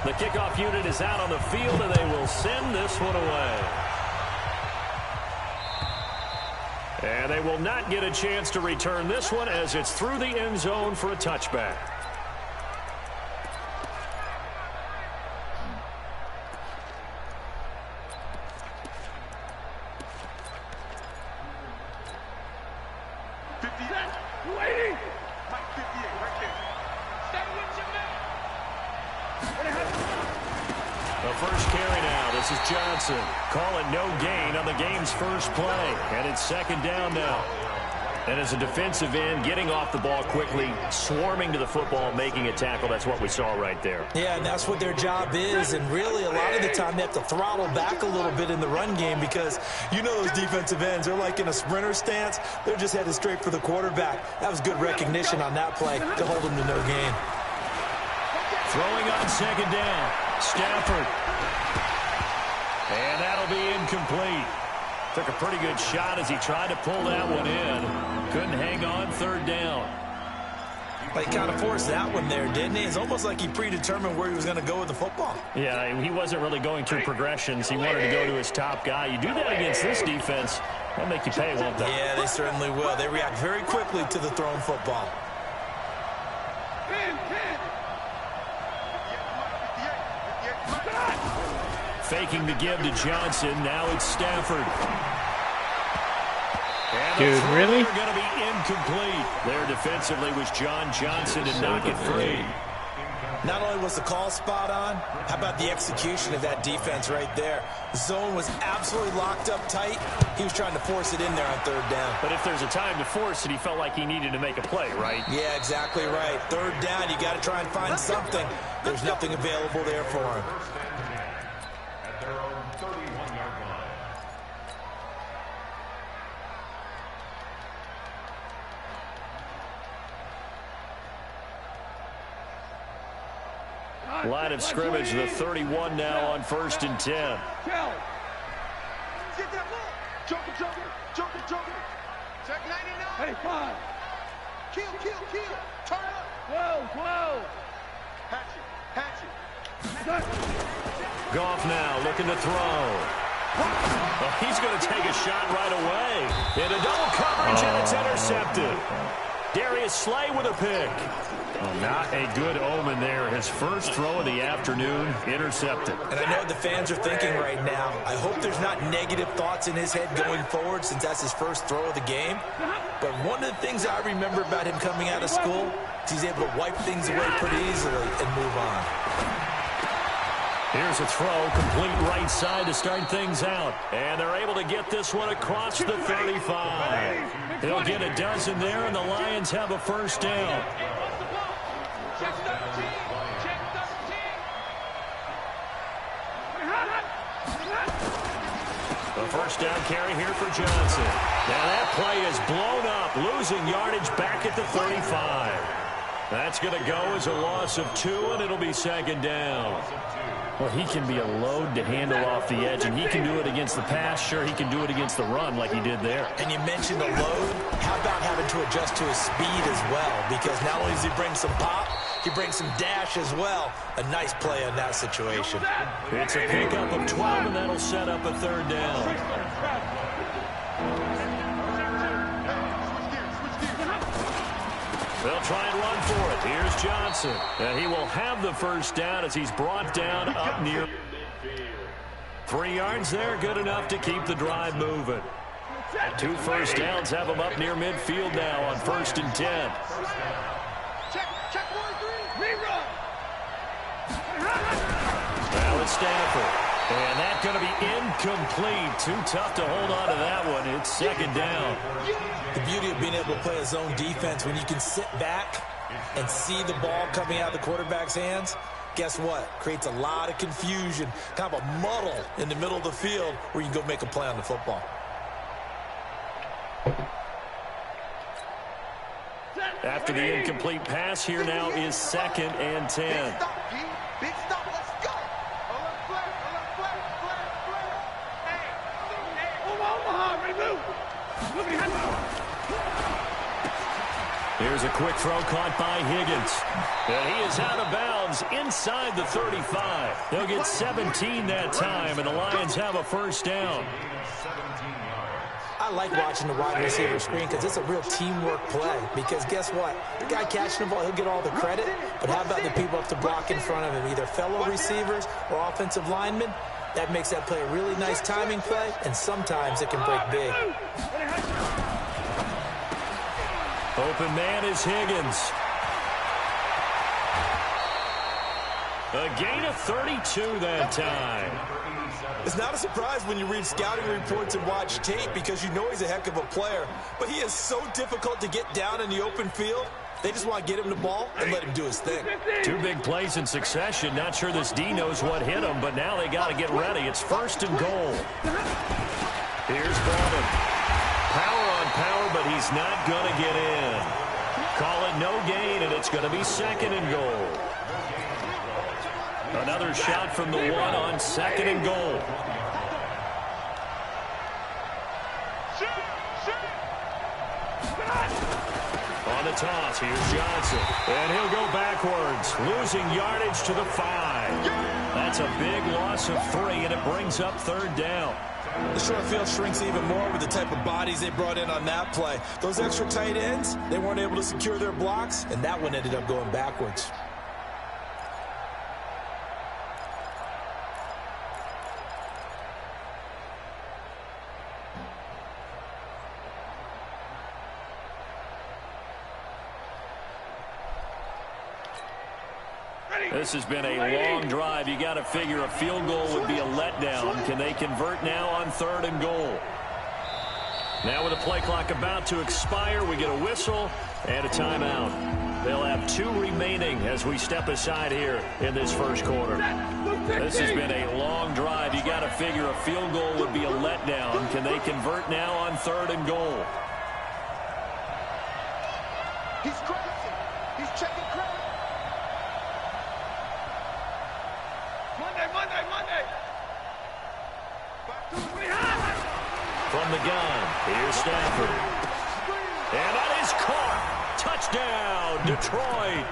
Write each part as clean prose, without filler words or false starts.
The kickoff unit is out on the field, and they will send this one away. And they will not get a chance to return this one as it's through the end zone for a touchback. Johnson, call it no gain on the game's first play, and it's second down now. And as a defensive end, getting off the ball quickly, swarming to the football, making a tackle, that's what we saw right there. Yeah, and that's what their job is, and really a lot of the time they have to throttle back a little bit in the run game because you know those defensive ends, they're like in a sprinter stance. They're just headed straight for the quarterback. That was good recognition on that play to hold them to no gain. Throwing on second down, Stafford. And that'll be incomplete. Took a pretty good shot as he tried to pull that one in. Couldn't hang on third down. But he kind of forced that one there, didn't he? It's almost like he predetermined where he was going to go with the football. Yeah, he wasn't really going through progressions. He wanted to go to his top guy. You do that against this defense, they'll make you pay, won't they? Yeah, they certainly will. They react very quickly to the thrown football. Faking the give to Johnson. Now it's Stafford. And dude, really? They're going to be incomplete. There defensively was John Johnson to knock it free. Not only was the call spot on, how about the execution of that defense right there? The zone was absolutely locked up tight. He was trying to force it in there on third down. But if there's a time to force it, he felt like he needed to make a play, right? Yeah, exactly right. Third down, you got to try and find something. There's nothing available there for him. Line of scrimmage, the 31 now on 1st and 10. Check 99. 85. Kill. Turn up. Whoa. Hatch it. Goff now looking to throw. Oh, he's going to take a shot right away. Into double coverage, and it's intercepted. Darius Slay with a pick. Oh, not a good omen there. His first throw of the afternoon, intercepted. And I know what the fans are thinking right now. I hope there's not negative thoughts in his head going forward since that's his first throw of the game. But one of the things I remember about him coming out of school is he's able to wipe things away pretty easily and move on. Here's a throw, complete right side to start things out. And they're able to get this one across the 35. They'll get a dozen there, and the Lions have a first down. Check 13. The first down carry here for Johnson. Now that play is blown up, losing yardage back at the 35. That's going to go as a loss of 2, and it'll be second down. Well, he can be a load to handle off the edge, and he can do it against the pass. Sure, he can do it against the run like he did there. And you mentioned a load. How about having to adjust to his speed as well? Because not only does he bring some pop, he brings some dash as well. A nice play in that situation. It's a pickup of 12, and that'll set up a third down. They'll try and run for it. Here's Johnson. And he will have the first down as he's brought down up near 3 yards there. Good enough to keep the drive moving. 2 first downs have him up near midfield now on 1st and 10. Check 1-3. Rerun. Now it's Stafford. And that's going to be incomplete. Too tough to hold on to that one. It's second down. The beauty of being able to play a zone defense, when you can sit back and see the ball coming out of the quarterback's hands, guess what? Creates a lot of confusion, kind of a muddle in the middle of the field where you can go make a play on the football. After the incomplete pass, here now is 2nd and 10. Big stop. Let's go. Hey. Omaha, remove. Here's a quick throw caught by Higgins. And he is out of bounds inside the 35. They'll get 17 that time, and the Lions have a first down. I like watching the wide receiver screen because it's a real teamwork play. Because guess what? The guy catching the ball, he'll get all the credit. But how about the people up to block in front of him, either fellow receivers or offensive linemen? That makes that play a really nice timing play, and sometimes it can break big. Open man is Higgins. A gain of 32 that time. It's not a surprise when you read scouting reports and watch tape because you know he's a heck of a player. But he is so difficult to get down in the open field. They just want to get him the ball and let him do his thing. Two big plays in succession. Not sure this D knows what hit him, but now they got to get ready. It's first and goal. Here's Bowman. Power on power, but he's not going to get in. Call it no gain, and it's going to be second and goal. Another shot from the one on second and goal. On the toss, here's Johnson. And he'll go backwards, losing yardage to the 5. That's a big loss of 3, and it brings up third down. The short field shrinks even more with the type of bodies they brought in on that play. Those extra tight ends, they weren't able to secure their blocks, and that one ended up going backwards. This has been a long drive. You got to figure a field goal would be a letdown. Can they convert now on third and goal? Now with the play clock about to expire, we get a whistle and a timeout. They'll have 2 remaining as we step aside here in this first quarter. This has been a long drive. You got to figure a field goal would be a letdown. Can they convert now on third and goal? He's crazy. He's checking credit. Monday. From the gun, here's Stafford. And that is caught. Touchdown, Detroit.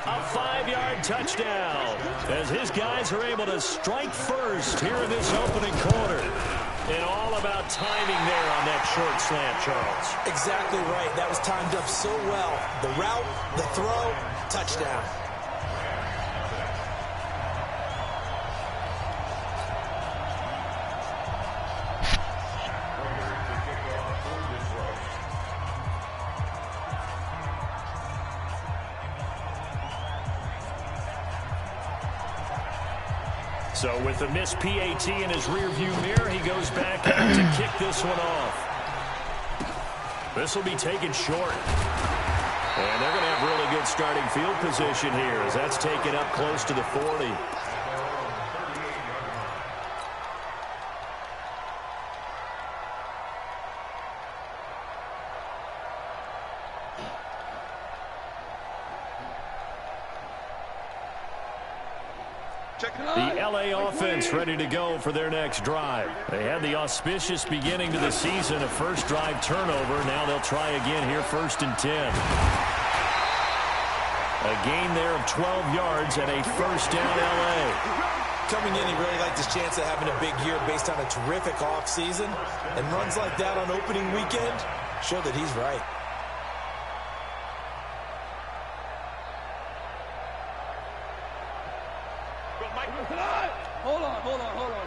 A 5-yard touchdown as his guys are able to strike first here in this opening quarter. And all about timing there on that short slant, Charles. Exactly right. That was timed up so well. The route, the throw, touchdown. So with the missed PAT in his rearview mirror, he goes back out to kick this one off. This will be taken short. And they're going to have really good starting field position here as that's taken up close to the 40. The LA offense ready to go for their next drive. They had the auspicious beginning to the season, a first drive turnover. Now they'll try again here, first and 10. A gain there of 12 yards and a first down LA. Coming in, he really liked his chance of having a big year based on a terrific offseason. And runs like that on opening weekend show that he's right. Hold on.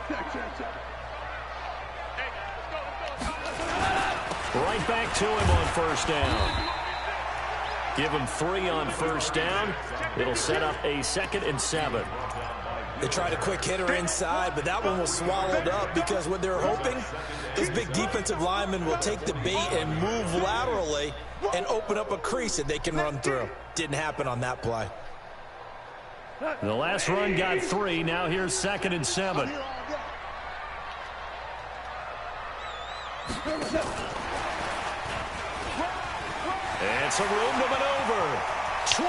Check. Hey, let's go. Right back to him on first down. Give him 3 on first down. It'll set up a 2nd and 7. They tried a quick hitter inside, but that one was swallowed up because what they're hoping, this big defensive lineman will take the bait and move laterally and open up a crease that they can run through. Didn't happen on that play. The last run got 3. Now here's 2nd and 7. And some room to maneuver. 20.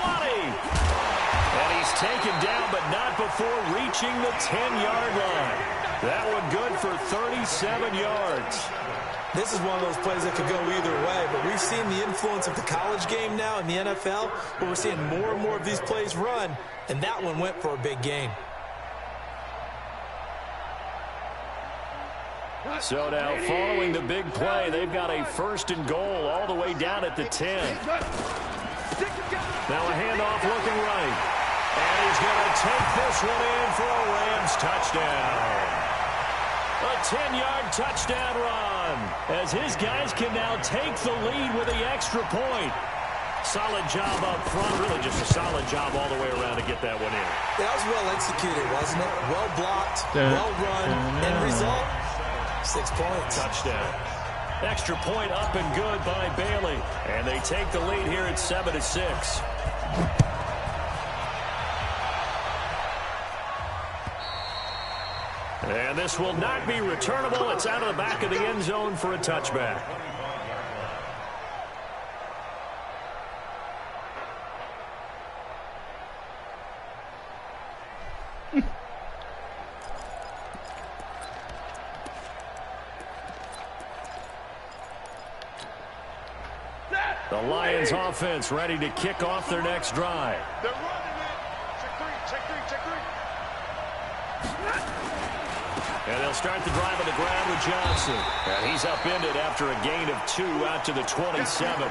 And he's taken down, but not before reaching the 10-yard line. That one good for 37 yards. This is one of those plays that could go either way, but we've seen the influence of the college game now in the NFL, where we're seeing more and more of these plays run, and that one went for a big gain. So now, following the big play, they've got a 1st and goal all the way down at the 10. Now a handoff looking right. And he's going to take this one in for a Rams touchdown. A 10-yard touchdown run, as his guys can now take the lead with the extra point. Solid job up front, really just a solid job all the way around to get that one in. That was well executed, wasn't it? Well blocked, well run, end result, 6 points. Touchdown. Extra point up and good by Bailey. And they take the lead here at 7-6. And this will not be returnable. It's out of the back of the end zone for a touchback. The Lions offense ready to kick off their next drive. They're running it. Check three. And they'll start the drive on the ground with Johnson. And he's upended after a gain of 2 out to the 27.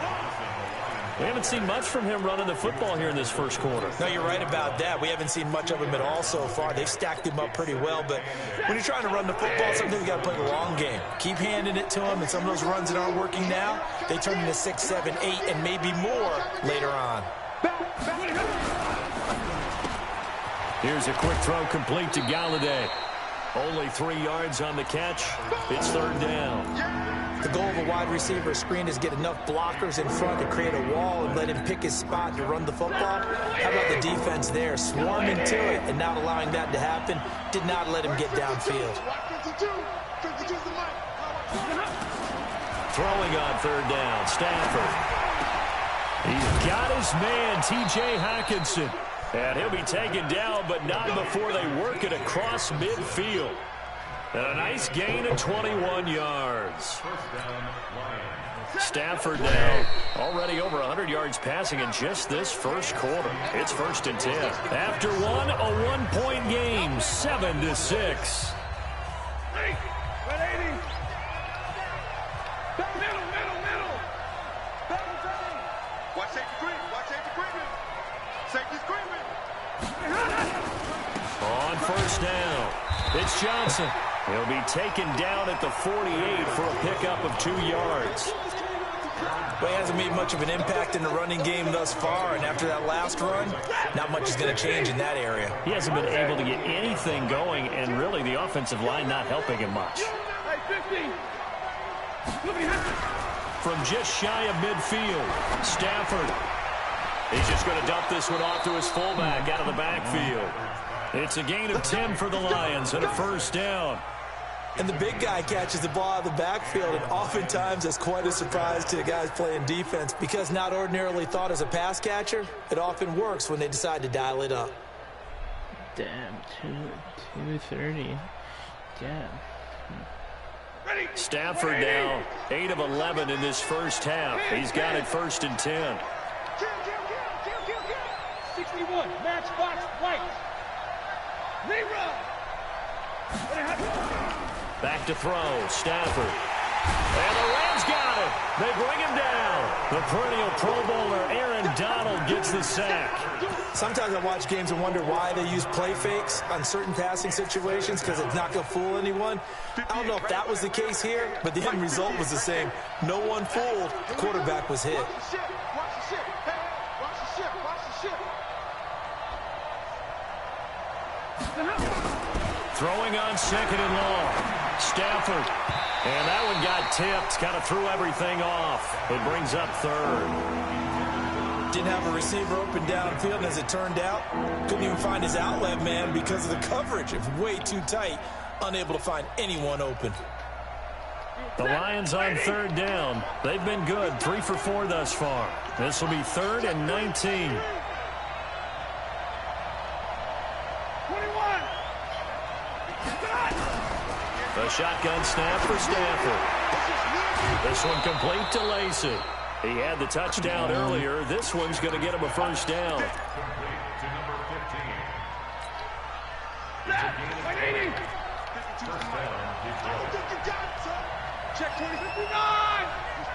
We haven't seen much from him running the football here in this first quarter. No, you're right about that. We haven't seen much of him at all so far. They've stacked him up pretty well, but when you're trying to run the football, sometimes you got to play the long game. Keep handing it to him, and some of those runs that aren't working now, they turn into 6, 7, 8, and maybe more later on. Here's a quick throw complete to Galladay. Only 3 yards on the catch. It's 3rd down. The goal of a wide receiver screen is get enough blockers in front to create a wall and let him pick his spot to run the football. How about the defense there, swarming to it and not allowing that to happen? Did not let him get downfield. Throwing on 3rd down, Stafford. He's got his man, T.J. Hockenson. And he'll be taken down, but not before they work it across midfield. And a nice gain of 21 yards. Stafford now already over 100 yards passing in just this first quarter. It's 1st and 10. After one, a 1-point game, 7-6. On 1st down, it's Johnson. He'll be taken down at the 48 for a pickup of 2 yards. Well, he hasn't made much of an impact in the running game thus far, and after that last run, not much is going to change in that area. He hasn't been able to get anything going, and really the offensive line not helping him much. From just shy of midfield, Stafford. He's just going to dump this one off to his fullback out of the backfield. It's a gain of 10 for the Lions and a 1st down. And the big guy catches the ball out of the backfield, and oftentimes that's quite a surprise to the guys playing defense because not ordinarily thought as a pass catcher, it often works when they decide to dial it up. Damn, 230. Damn. Stafford now 8 of 11 in this first half. He's got it 1st and 10. 61, matchbox white. Rerun. Back to throw, Stafford. And the Rams got it. They bring him down. The perennial Pro Bowler Aaron Donald gets the sack. Sometimes I watch games and wonder why they use play fakes on certain passing situations because it's not going to fool anyone. I don't know if that was the case here, but the end result was the same. No one fooled. The quarterback was hit. Throwing on 2nd and long. Stafford. And that one got tipped. Kind of threw everything off. It brings up 3rd. Didn't have a receiver open downfield, and as it turned out, couldn't even find his outlet man because of the coverage. It was way too tight. Unable to find anyone open. The Lions on 3rd down. They've been good. 3 for 4 thus far. This will be 3rd and 19. A shotgun snap for Stafford. This one complete to Lacey. He had the touchdown earlier. This one's going to get him a first down. Check 2059. He's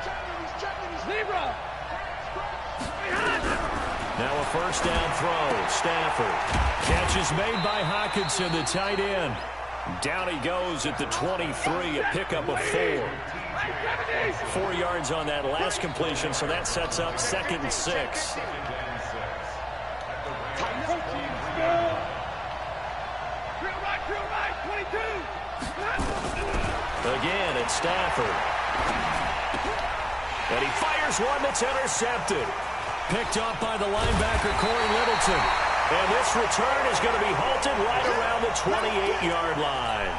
checking. Zebra. Now a first down throw. Stafford. Catch is made by Hockenson, the tight end. Down he goes at the 23, a pickup of 4. 4 yards on that last completion, so that sets up 2nd and 6. Again, it's Stafford. And he fires one that's intercepted. Picked up by the linebacker, Corey Littleton. And this return is going to be halted right around the 28-yard line.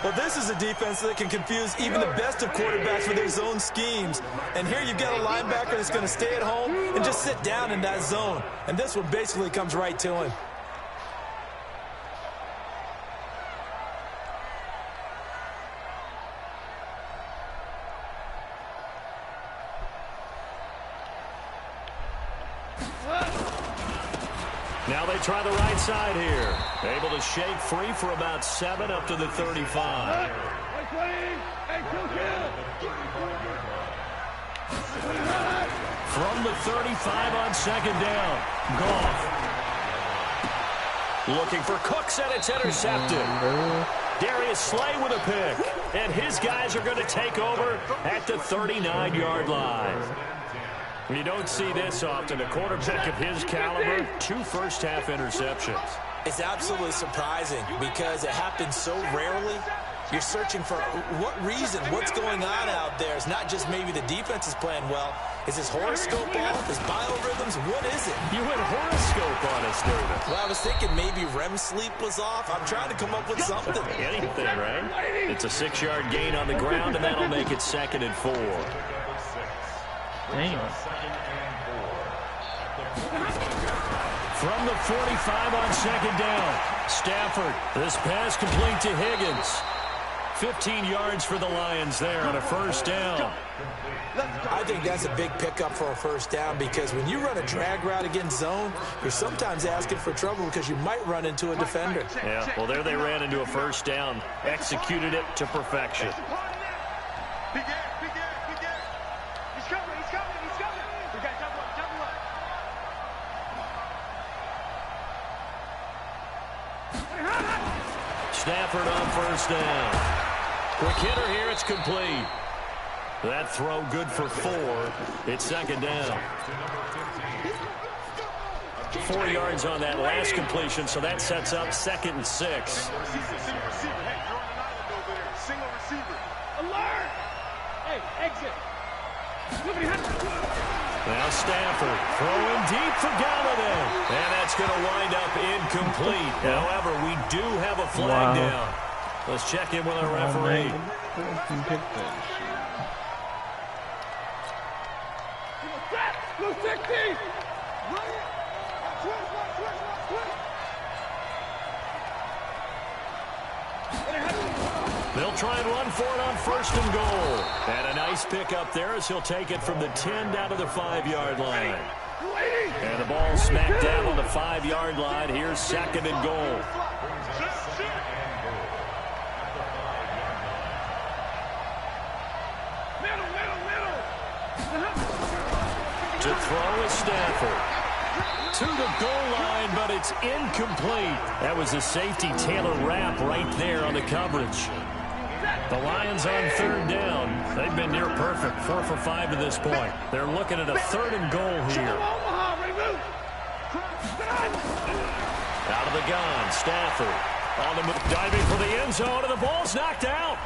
Well, this is a defense that can confuse even the best of quarterbacks with their zone schemes. And here you've got a linebacker that's going to stay at home and just sit down in that zone. And this one basically comes right to him. Now they try the right side here. Able to shake free for about 7 up to the 35. From the 35 on 2nd down. Goff. Looking for Cooks, and it's intercepted. Darius Slay with a pick. And his guys are going to take over at the 39-yard line. You don't see this often. A quarterback of his caliber, 2 first-half interceptions. It's absolutely surprising because it happens so rarely. You're searching for what reason, what's going on out there. It's not just maybe the defense is playing well. Is his horoscope off? Is biorhythms? What is it? You went horoscope on us, David. Well, I was thinking maybe REM sleep was off. I'm trying to come up with something. Anything, right? It's a 6-yard gain on the ground, and that'll make it 2nd and 4. Dang. From the 45 on 2nd down. Stafford. This pass complete to Higgins. 15 yards for the Lions there on a first down. I think that's a big pickup for a first down because when you run a drag route against zone, you're sometimes asking for trouble because you might run into a defender. Yeah, well, there they ran into a first down. Executed it to perfection. Stafford on first down. Quick hitter here, it's complete. That throw good for 4. It's 2nd down. 4 yards on that last completion, so that sets up 2nd and 6. Alert! Hey, exit. Now Stafford throwing deep for Galladay. And that's going to wind up incomplete. However, we do have a flag down. Let's check in with our referee. Blue 60! They'll try and run for it on 1st and goal. And a nice pick up there as he'll take it from the 10 down to the 5-yard line. And the ball smacked down on the 5-yard line. Here's 2nd and goal. To throw is Stafford. To the goal line, but it's incomplete. That was a safety Taylor Rapp right there on the coverage. The Lions on 3rd down. They've been near perfect, 4 for 5 to this point. They're looking at a 3rd and goal here. Out of the gun, Stafford. On the move, diving for the end zone, and the ball's knocked out.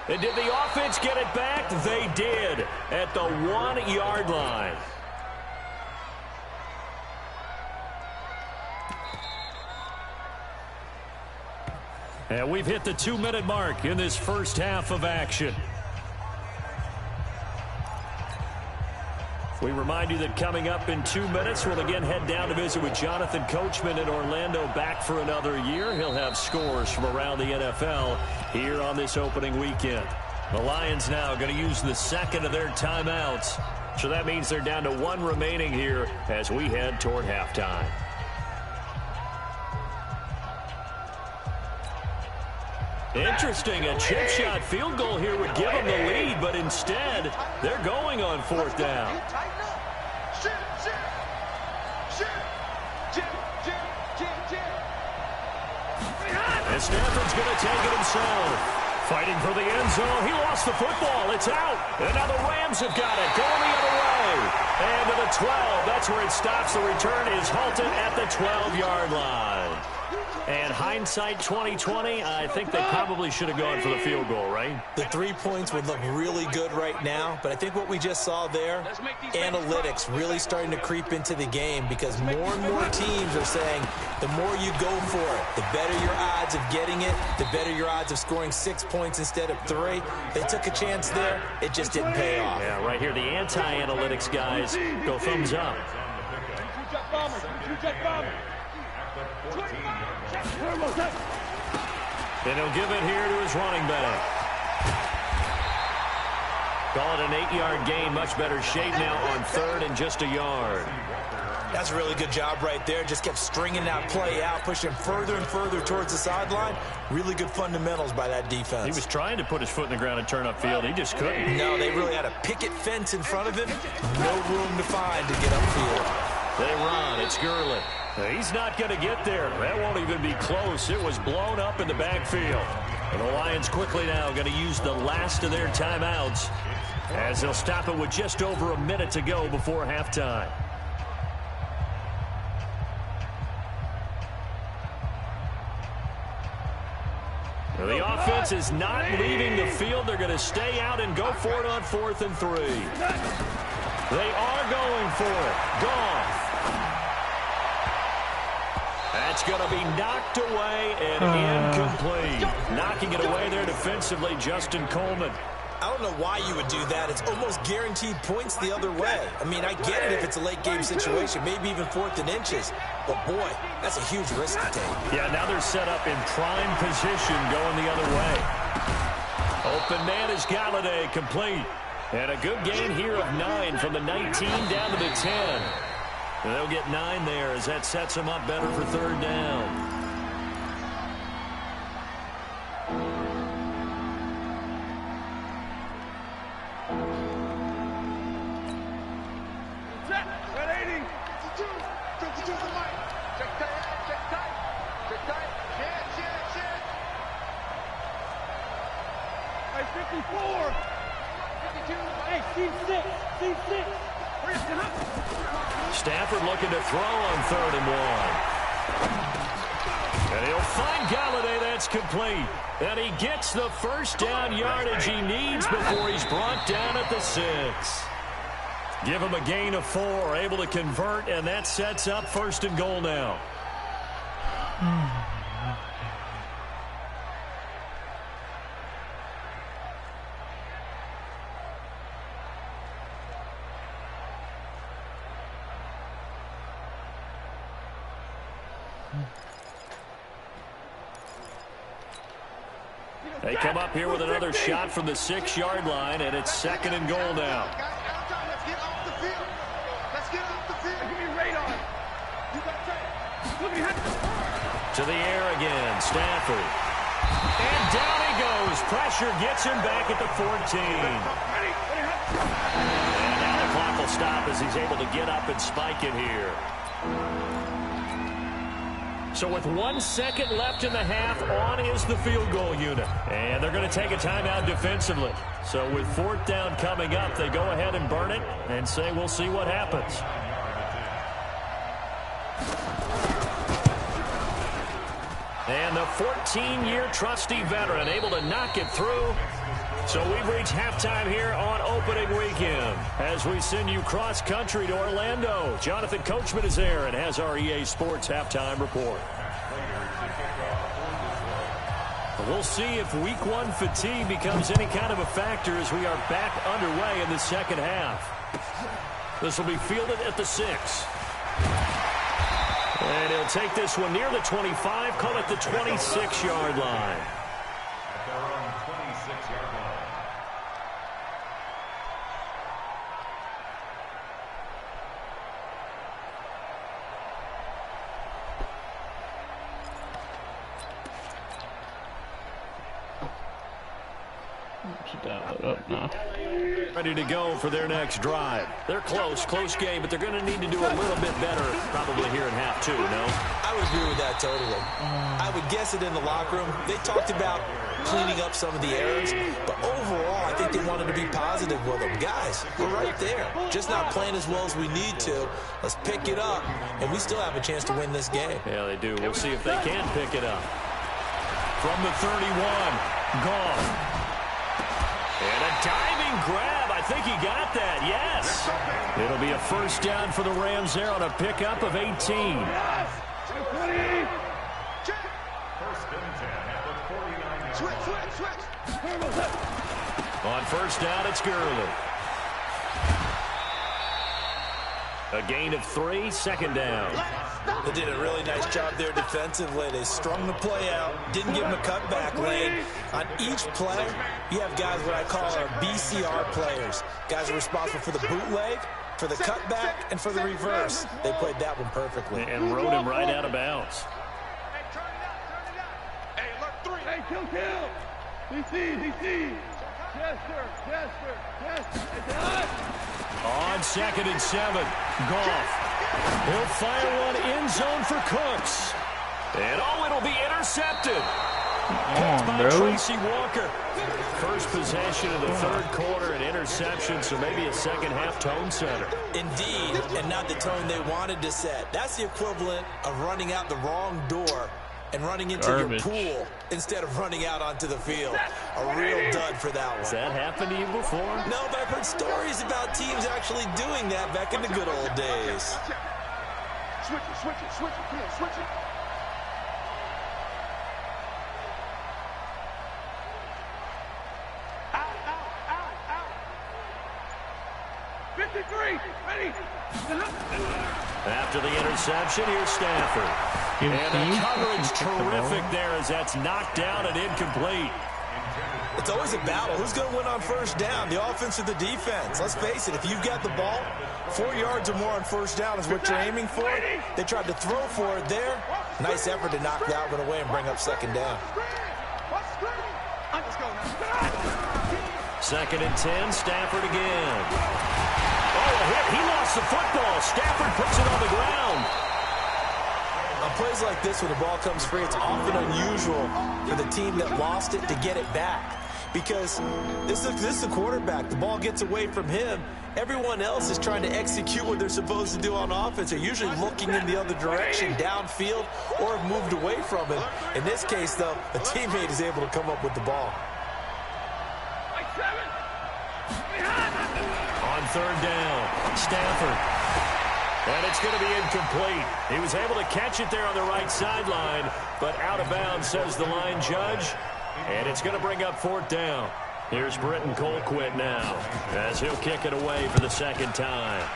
And did the offense get it back? They did at the 1-yard line. And we've hit the 2-minute mark in this first half of action. We remind you that coming up in 2 minutes, we'll again head down to visit with Jonathan Coachman in Orlando, back for another year. He'll have scores from around the NFL here on this opening weekend. The Lions now going to use the second of their timeouts. So that means they're down to one remaining here as we head toward halftime. Interesting, a chip shot field goal here would give them the lead, but instead, they're going on fourth down. And Stafford's going to take it himself. Fighting for the end zone. He lost the football. It's out. And now the Rams have got it. Going the other way. And to the 12. That's where it stops. The return is halted at the 12-yard line. And hindsight 2020, I think they probably should have gone for the field goal, right? The 3 points would look really good right now, but I think what we just saw there, analytics really starting to creep into the game because more and more teams are saying the more you go for it, the better your odds of getting it, the better your odds of scoring 6 points instead of 3. They took a chance there. It just didn't pay off. Yeah, right here, the anti-analytics guys go thumbs up. And he'll give it here to his running back. Call it an 8-yard gain. Much better shape now on third and just a yard. That's a really good job right there. Just kept stringing that play out, pushing further and further towards the sideline. Really good fundamentals by that defense. He was trying to put his foot in the ground and turn upfield. He just couldn't. No, they really had a picket fence in front of him. No room to find to get upfield. They run. It's Gurley. He's not going to get there. That won't even be close. It was blown up in the backfield. And the Lions quickly now going to use the last of their timeouts as they'll stop it with just over a minute to go before halftime. Now the offense is not leaving the field. They're going to stay out and go for it on 4th and 3. They are going for it. Goff. That's going to be knocked away and incomplete. Knocking it away there defensively, Justin Coleman. I don't know why you would do that. It's almost guaranteed points the other way. I mean, I get it if it's a late game situation, maybe even 4th and inches. But, boy, that's a huge risk to take. Yeah, now they're set up in prime position going the other way. Open man is Galladay, complete. And a good gain here of 9 from the 19 down to the 10. And they'll get 9 there as that sets them up better for third down. Stafford looking to throw on 3rd and 1. And he'll find Galladay. That's complete. And he gets the first down yardage he needs before he's brought down at the 6. Give him a gain of 4. Able to convert, and that sets up 1st and goal now. They come up here with another shot from the 6-yard line, and it's 2nd and goal now. Let's get off the field. Let's get off the field. Give me radar. You got that. To the air again, Stafford. And down he goes. Pressure gets him back at the 14. And now the clock will stop as he's able to get up and spike it here. So with 1 second left in the half, on is the field goal unit. And they're going to take a timeout defensively. So with 4th down coming up, they go ahead and burn it and say we'll see what happens. And the 14-year trusty veteran able to knock it through. So we've reached halftime here on opening weekend as we send you cross-country to Orlando. Jonathan Coachman is there and has our EA Sports halftime report. We'll see if week 1 fatigue becomes any kind of a factor as we are back underway in the second half. This will be fielded at the 6. And he'll take this one near the 25, call it the 26-yard line. should dial it up now. Ready to go for their next drive. They're close game, but they're going to need to do a little bit better probably here in half two, no? I would agree with that totally. I would guess it in the locker room. They talked about cleaning up some of the errors, but overall, I think they wanted to be positive with them. Guys, we're right there. Just not playing as well as we need to. Let's pick it up, and we still have a chance to win this game. Yeah, they do. We'll see if they can pick it up. From the 31, gone. And a diving grab. I think he got that, yes. It'll be a first down for the Rams there on a pickup of 18. On first down, it's Gurley. A gain of 3, second down. They did a really nice job there defensively. They strung the play out, didn't give him a cutback lane. On each play, you have guys what I call our BCR players. Guys are responsible for the bootleg, for the cutback, and for the reverse. They played that one perfectly. And rode him right out of bounds. Hey, turn it up. Hey, alert 3. Hey, kill. DC. Yes, sir. Yes, sir. On 2nd and 7, Goff. He'll fire one end zone for Cooks. And it'll be intercepted. By Tracy Walker. First possession of the third quarter, an interception, so maybe a second half tone setter. Indeed, and not the tone they wanted to set. That's the equivalent of running out the wrong door and running into your pool instead of running out onto the field. A real dud for that one. Has that happened to you before? No, but I've heard stories about teams actually doing that back in the good old days. Switch it. Come on, switch it. Out. 53, ready. After the interception, here's Stafford. And the coverage terrific there as that's knocked down and incomplete. It's always a battle. Who's going to win on first down, the offense or the defense? Let's face it, if you've got the ball, 4 yards or more on first down is what you're aiming for. They tried to throw for it there. Nice effort to knock that one away and bring up second down. Second and 10, Stafford again. Oh, a hit. He lost the football. Stafford puts it on the ground. On plays like this, when the ball comes free, it's often unusual for the team that lost it to get it back. Because this is the quarterback. The ball gets away from him. Everyone else is trying to execute what they're supposed to do on offense. They're usually looking in the other direction, downfield, or have moved away from it. In this case, though, a teammate is able to come up with the ball. On third down, Stafford. And it's going to be incomplete. He was able to catch it there on the right sideline, but out of bounds, says the line judge. And it's going to bring up fourth down. Here's Britton Colquitt now, as he'll kick it away for the second time.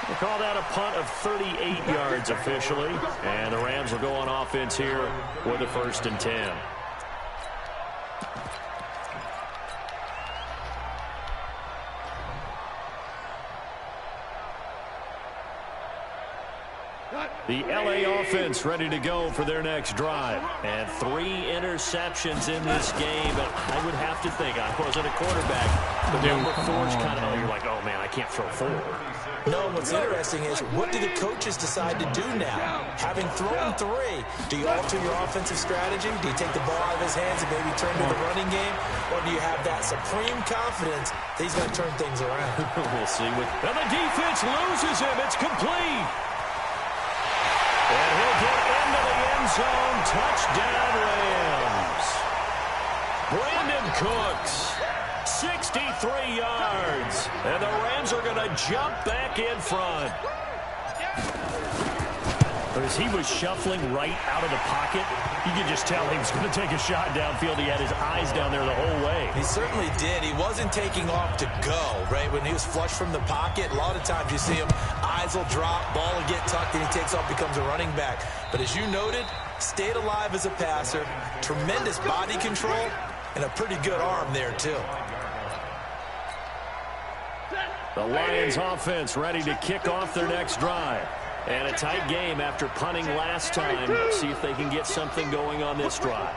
We'll call that a punt of 38 yards officially. And the Rams will go on offense here with a 1st and 10. The LA offense ready to go for their next drive. And 3 interceptions in this game. And I would have to think, I wasn't a quarterback, but number 4's kind of, you're like, oh man, I can't throw 4. No, what's interesting is, what do the coaches decide to do now? Having thrown 3, do you alter your offensive strategy? Do you take the ball out of his hands and maybe turn to the running game? Or do you have that supreme confidence that he's going to turn things around? We'll see. And the defense loses him. It's complete. And he'll get into the end zone. Touchdown, Rams. Brandon Cooks, 63 yards. And the Rams are going to jump back in front. But as he was shuffling right out of the pocket, you could just tell he was going to take a shot downfield. He had his eyes down there the whole way. He certainly did. He wasn't taking off to go, right? When he was flush from the pocket, a lot of times you see him, eyes will drop, ball will get tucked, and he takes off, becomes a running back. But as you noted, stayed alive as a passer, tremendous body control, and a pretty good arm there, too. The Lions offense ready to kick off their next drive. And a tight game after punting last time. See if they can get something going on this drive.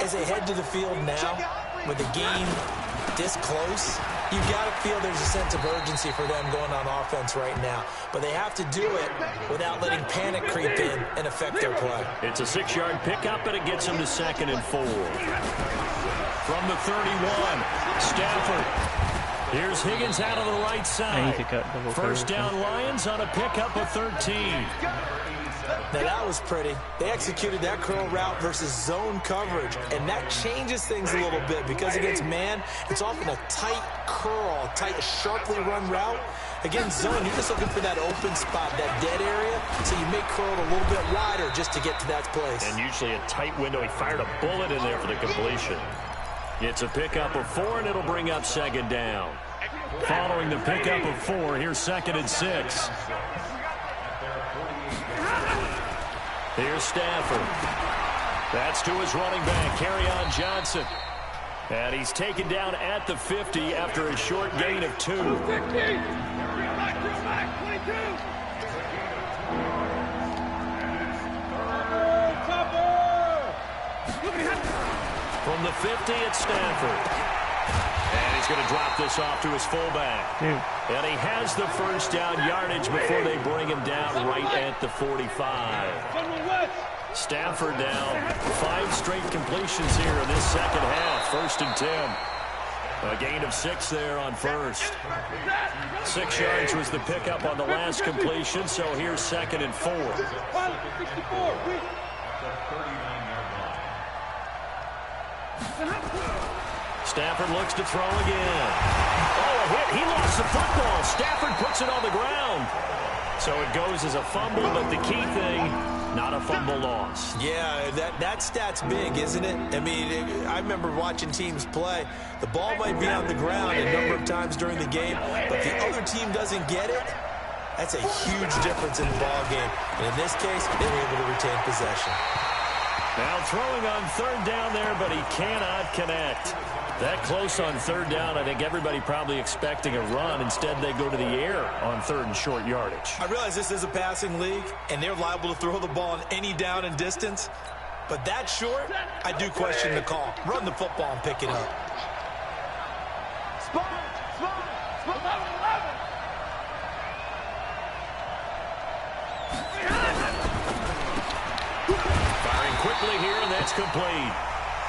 As they head to the field now, with the game this close, you've got to feel there's a sense of urgency for them going on offense right now. But they have to do it without letting panic creep in and affect their play. It's a 6-yard pickup, and it gets them to 2nd and 4. From the 31, Stafford. Here's Higgins out of the right side. First down Lions on a pickup of 13. Now that was pretty. They executed that curl route versus zone coverage, and that changes things a little bit because against man, it's often a tight curl, tight, sharply run route. Against zone, you're just looking for that open spot, that dead area, so you make curl a little bit wider just to get to that place. And usually a tight window. He fired a bullet in there for the completion. It's a pickup of 4, and it'll bring up 2nd down. Following the pickup of 4, here's 2nd and 6. Here's Stafford. That's to his running back, Kerryon Johnson. And he's taken down at the 50 after a short gain of 2. From the 50, it's Stafford. And he's going to drop this off to his fullback. And he has the first down yardage before they bring him down right at the 45. Stafford now 5 straight completions here in this second half. 1st and 10. A gain of 6 there on first. 6 yards was the pickup on the last completion, so here's 2nd and 4. Stafford looks to throw again. Oh, a hit. He lost the football. Stafford puts it on the ground. So it goes as a fumble, but the key thing, not a fumble loss. Yeah, that stat's big, isn't it? I mean, I remember watching teams play. The ball might be on the ground a number of times during the game, but the other team doesn't get it. That's a huge difference in the ball game. And in this case, they were able to retain possession. Now throwing on 3rd down there, but he cannot connect. That close on 3rd down, I think everybody probably expecting a run. Instead, they go to the air on 3rd and short yardage. I realize this is a passing league, and they're liable to throw the ball on any down and distance. But that short, I do question the call. Run the football and pick it up. Firing quickly here, and that's complete.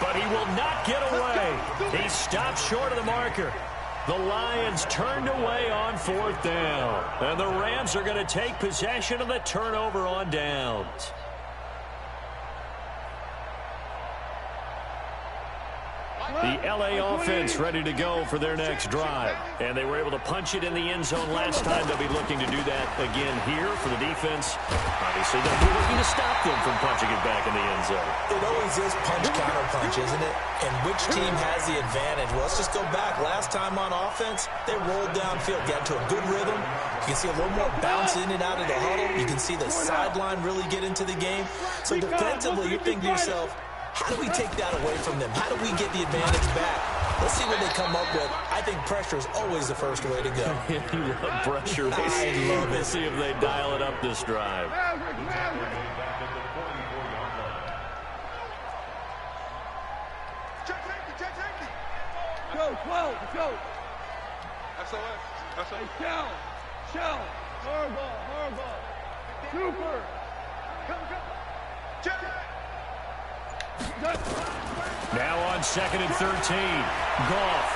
But he will not get away. He stopped short of the marker. The Lions turned away on 4th down. And the Rams are going to take possession of the turnover on downs. The L.A. offense ready to go for their next drive. And they were able to punch it in the end zone last time. They'll be looking to do that again here for the defense. Obviously, they'll be looking to stop them from punching it back in the end zone. It always is punch-counter-punch, isn't it? And which team has the advantage? Well, let's just go back. Last time on offense, they rolled downfield, got into a good rhythm. You can see a little more bounce in and out of the huddle. You can see the sideline really get into the game. So defensively, you're thinking to yourself, how do we take that away from them? How do we get the advantage back? Let's see what they come up with. I think pressure is always the first way to go. You love pressure. I love it. We'll see if they dial it up this drive. Go, 12, go. Hey, shell. Hardball. Super. Now on 2nd and 13. Goff.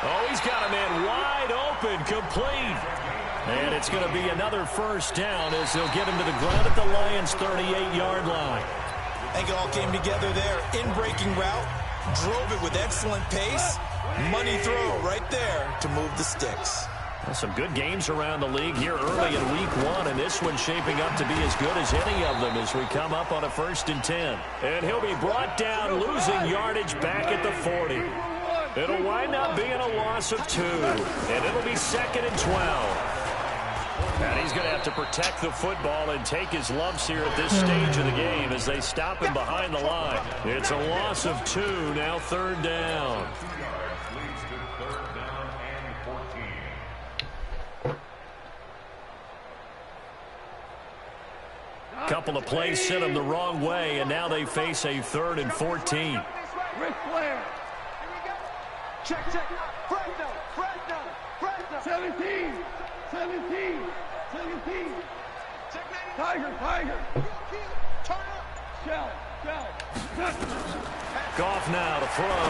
Oh, he's got a man wide open, complete. And it's going to be another first down as they'll get him to the ground at the Lions' 38-yard line. I think it all came together there. In-breaking route, drove it with excellent pace. Money throw right there to move the sticks. Some good games around the league here early in week 1, and this one's shaping up to be as good as any of them as we come up on a 1st and 10. And he'll be brought down, losing yardage back at the 40. It'll wind up being a loss of 2, and it'll be 2nd and 12. And he's going to have to protect the football and take his lumps here at this stage of the game as they stop him behind the line. It's a loss of 2, now 3rd down. Couple of plays sent them the wrong way, and now they face a 3rd and 14. Ric Flair. Check. Fresno. 17. Tiger. Shell. Goff now to throw.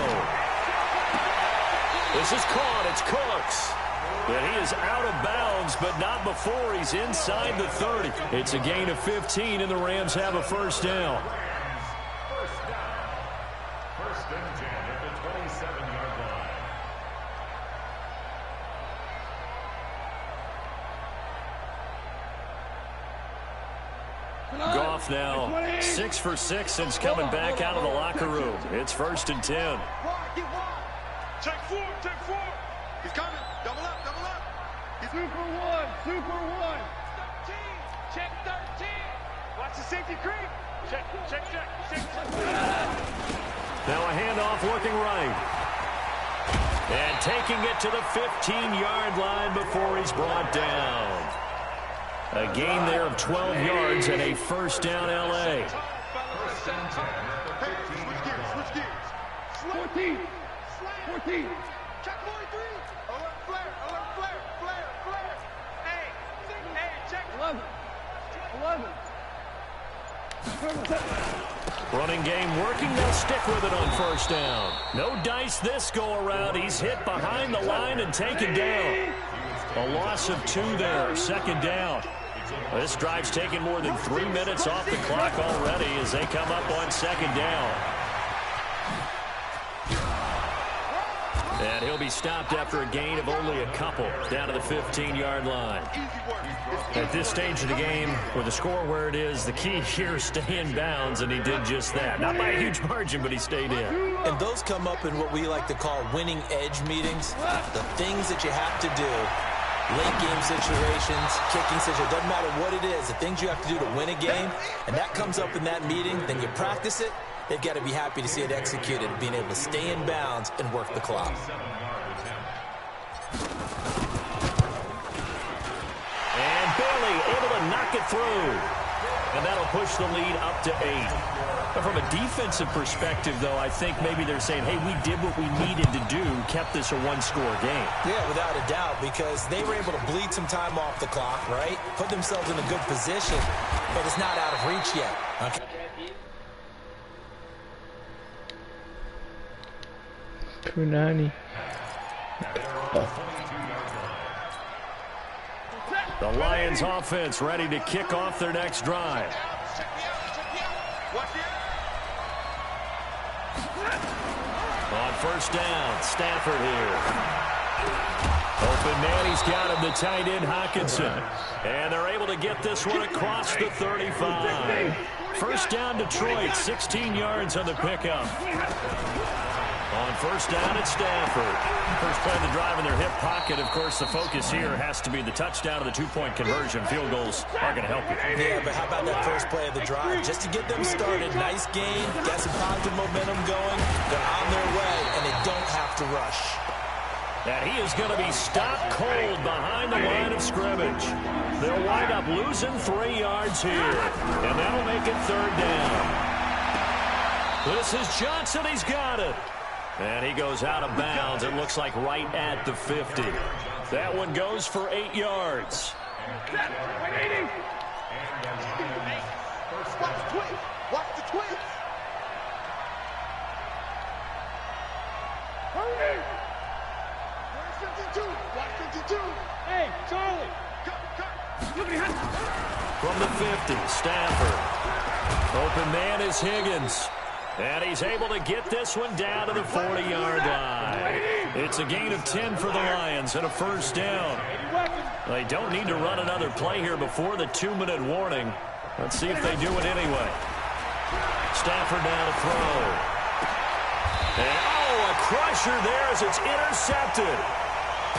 This is caught. It's Cooks. But he is out of bounds, but not before he's inside the 30. It's a gain of 15, and the Rams have a first down. First and 10 at the 27-yard line. Goff now 6 for 6 since coming back out of the locker room. It's 1st and 10. Check 4. He's coming. Double up. Super one. 13. Check 13. Watch the safety creep. Check. Now a handoff looking right. And taking it to the 15-yard line before he's brought down. A gain there of 12 yards and a first down L.A. Hey, switch gears. 14. Check 43. Alert flare. Hey, check 11. Running game working. They'll stick with it on first down. No dice this go around. He's hit behind the line and taken down. A loss of 2 there. 2nd down. This drive's taken more than 3 minutes off the clock already as they come up on 2nd down. And he'll be stopped after a gain of only a couple down to the 15-yard line. At this stage of the game, with the score where it is, the key here is stay in bounds, and he did just that. Not by a huge margin, but he stayed in. And those come up in what we like to call winning edge meetings. The things that you have to do, late game situations, kicking situations, doesn't matter what it is, the things you have to do to win a game, and that comes up in that meeting, then you practice it. They've got to be happy to see it executed, being able to stay in bounds and work the clock. And Bailey able to knock it through. And that'll push the lead up to 8. But from a defensive perspective, though, I think maybe they're saying, hey, we did what we needed to do, kept this a one-score game. Yeah, without a doubt, because they were able to bleed some time off the clock, right? Put themselves in a good position, but it's not out of reach yet. Okay. $2.90. The Lions offense ready to kick off their next drive. On first down, Stafford here. Open man, he's got him, the tight end Hawkinson. And they're able to get this one across the 35. First down Detroit, 16 yards on the pickup. On first down, it's Stafford. First play of the drive in their hip pocket. Of course, the focus here has to be the touchdown and the 2-point conversion. Field goals aren't going to help you. Yeah, but how about that first play of the drive? Just to get them started, nice gain, got some positive momentum going. They're on their way, and they don't have to rush. And he is going to be stopped cold behind the line of scrimmage. They'll wind up losing 3 yards here, and that'll make it third down. This is Johnson. He's got it. And he goes out of bounds. It looks like right at the 50. That one goes for 8 yards. Watch the twins. Hurry. Where's 52? Watch 52. Hey, Charlie. Cut. From the 50, Stafford. Open man is Higgins. And he's able to get this one down to the 40-yard line. It's a gain of 10 for the Lions and a first down. They don't need to run another play here before the 2-minute warning. Let's see if they do it anyway. Stafford now to throw. And, a crusher there as it's intercepted.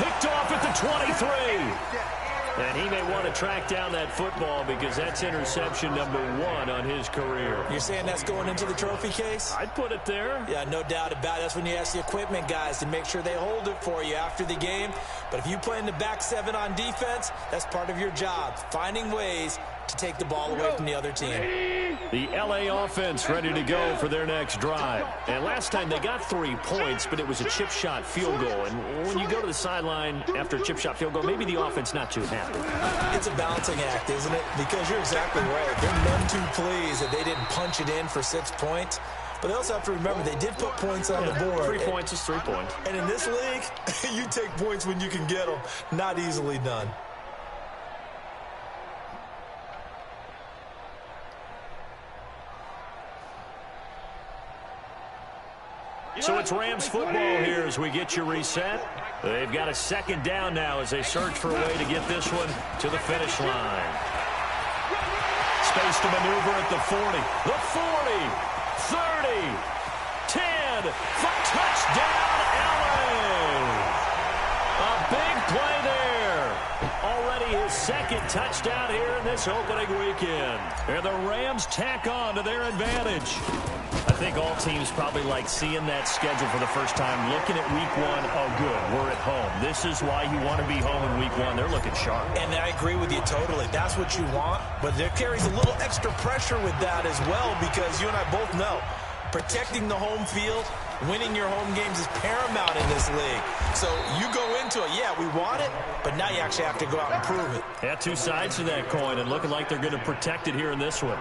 Picked off at the 23. And he may want to track down that football because that's interception number 1 on his career. You're saying that's going into the trophy case? I'd put it there. Yeah, no doubt about it. That's when you ask the equipment guys to make sure they hold it for you after the game. But if you play in the back 7 on defense, that's part of your job. Finding ways to take the ball away from the other team. The LA offense ready to go for their next drive. And last time they got 3 points, but it was a chip shot field goal. And when you go to the sideline after a chip shot field goal, maybe the offense not too happy. It's a balancing act, isn't it? Because you're exactly right. They're none too pleased that they didn't punch it in for 6 points. But they also have to remember they did put points on the board. 3 points is 3 points. And in this league, you take points when you can get them. Not easily done. So it's Rams football here as we get you reset. They've got a second down now as they search for a way to get this one to the finish line. Space to maneuver at the 40. The 40, 30, 10, for touchdown, LA! A big play there. Already his second touchdown here in this opening weekend. And the Rams tack on to their advantage. I think all teams probably like seeing that schedule for the first time, looking at week 1. Oh, good, we're at home. This is why you want to be home in week 1. They're looking sharp. And I agree with you totally. That's what you want, but there carries a little extra pressure with that as well because you and I both know protecting the home field, winning your home games is paramount in this league. So you go into it, yeah, we want it, but now you actually have to go out and prove it. Yeah, 2 sides to that coin, and looking like they're going to protect it here in this one.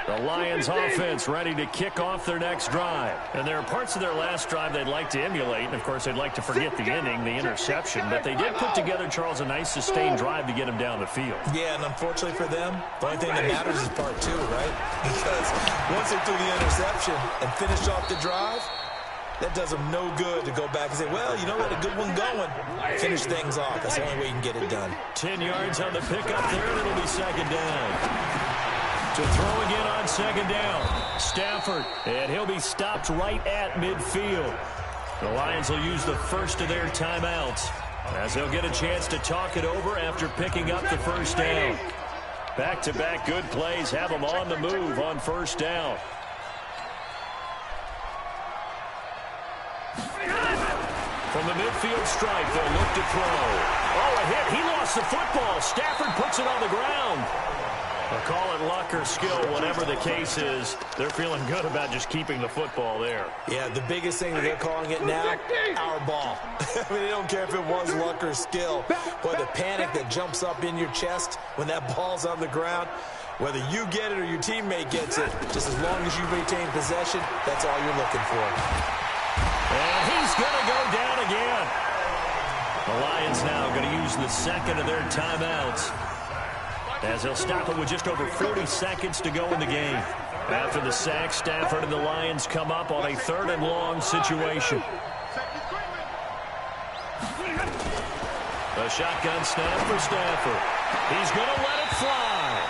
The Lions offense ready to kick off their next drive. And there are parts of their last drive they'd like to emulate. And, of course, they'd like to forget the ending, the interception. But they did put together, Charles, a nice sustained drive to get him down the field. Yeah, and unfortunately for them, the only thing that matters is part 2, right? Because once they threw the interception and finished off the drive, that does them no good to go back and say, well, you know what, a good one going. Finish things off. That's the only way you can get it done. 10 yards on the pickup there, and it'll be second down. To throw again on second down. Stafford, and he'll be stopped right at midfield. The Lions will use the first of their timeouts as they'll get a chance to talk it over after picking up the first down. Back-to-back good plays have them on the move on first down. From the midfield stripe, they'll look to throw. Oh, a hit. He lost the football. Stafford puts it on the ground. They'll call it luck or skill, whatever the case is. They're feeling good about just keeping the football there. Yeah, the biggest thing that they're calling it now, our ball. I mean, they don't care if it was luck or skill. Boy, the panic that jumps up in your chest when that ball's on the ground, whether you get it or your teammate gets it, just as long as you retain possession, that's all you're looking for. And he's going to go down again. The Lions now going to use the second of their timeouts, as they'll stop it with just over 40 seconds to go in the game. After the sack, Stafford and the Lions come up on a 3rd and long situation. A shotgun snap for Stafford. He's going to let it fly.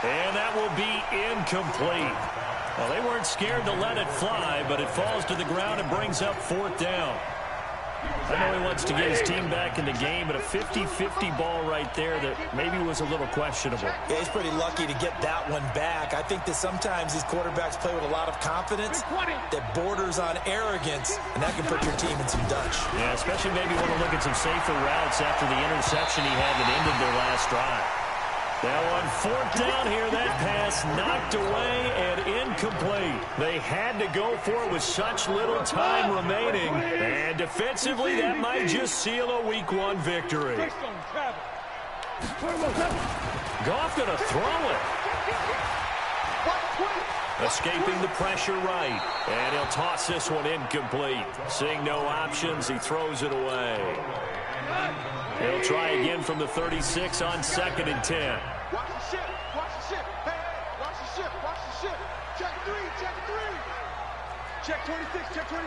And that will be incomplete. Well, they weren't scared to let it fly, but it falls to the ground and brings up 4th down. I know he wants to get his team back in the game, but a 50-50 ball right there that maybe was a little questionable. Yeah, he's pretty lucky to get that one back. I think that sometimes these quarterbacks play with a lot of confidence that borders on arrogance, and that can put your team in some Dutch. Yeah, especially maybe want to look at some safer routes after the interception he had that ended their last drive. Now on 4th down here, that pass knocked away and incomplete. They had to go for it with such little time remaining. And defensively, that might just seal a Week 1 victory. Goff going to throw it. Escaping the pressure right. And he'll toss this one incomplete. Seeing no options, he throws it away. He'll try again from the 36 on 2nd and 10. Watch the ship, watch the ship. Hey, watch the ship, watch the ship. Check 3, check 3. Check 26, check 12.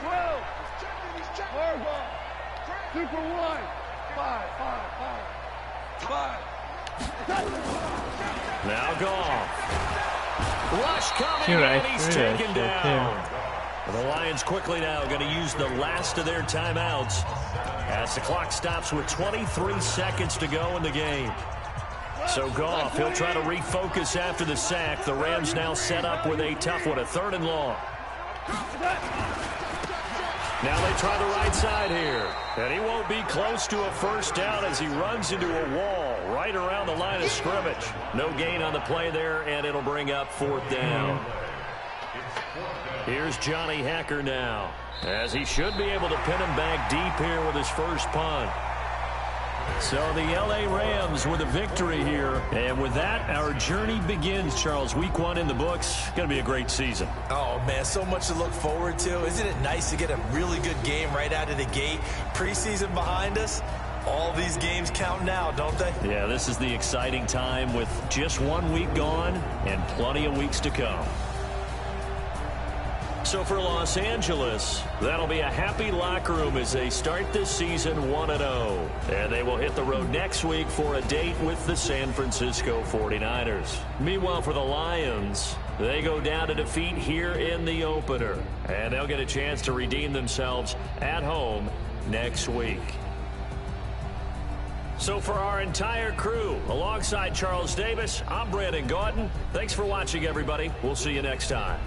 Hard ball. Super 1. 5. Now Goff. Rush coming, and he's taken down. The Lions quickly now going to use the last of their timeouts as the clock stops with 23 seconds to go in the game. So Goff, he'll try to refocus after the sack. The Rams now set up with a tough one, a 3rd and long. Now they try the right side here. And he won't be close to a first down as he runs into a wall right around the line of scrimmage. No gain on the play there, and it'll bring up 4th down. Here's Johnny Hacker now, as he should be able to pin him back deep here with his first punt. So the L.A. Rams with a victory here. And with that, our journey begins, Charles. Week 1 in the books. Going to be a great season. Oh, man, so much to look forward to. Isn't it nice to get a really good game right out of the gate? Preseason behind us. All these games count now, don't they? Yeah, this is the exciting time with just 1 week gone and plenty of weeks to come. So for Los Angeles, that'll be a happy locker room as they start this season 1-0. And they will hit the road next week for a date with the San Francisco 49ers. Meanwhile, for the Lions, they go down to defeat here in the opener. And they'll get a chance to redeem themselves at home next week. So for our entire crew, alongside Charles Davis, I'm Brandon Gautin. Thanks for watching, everybody. We'll see you next time.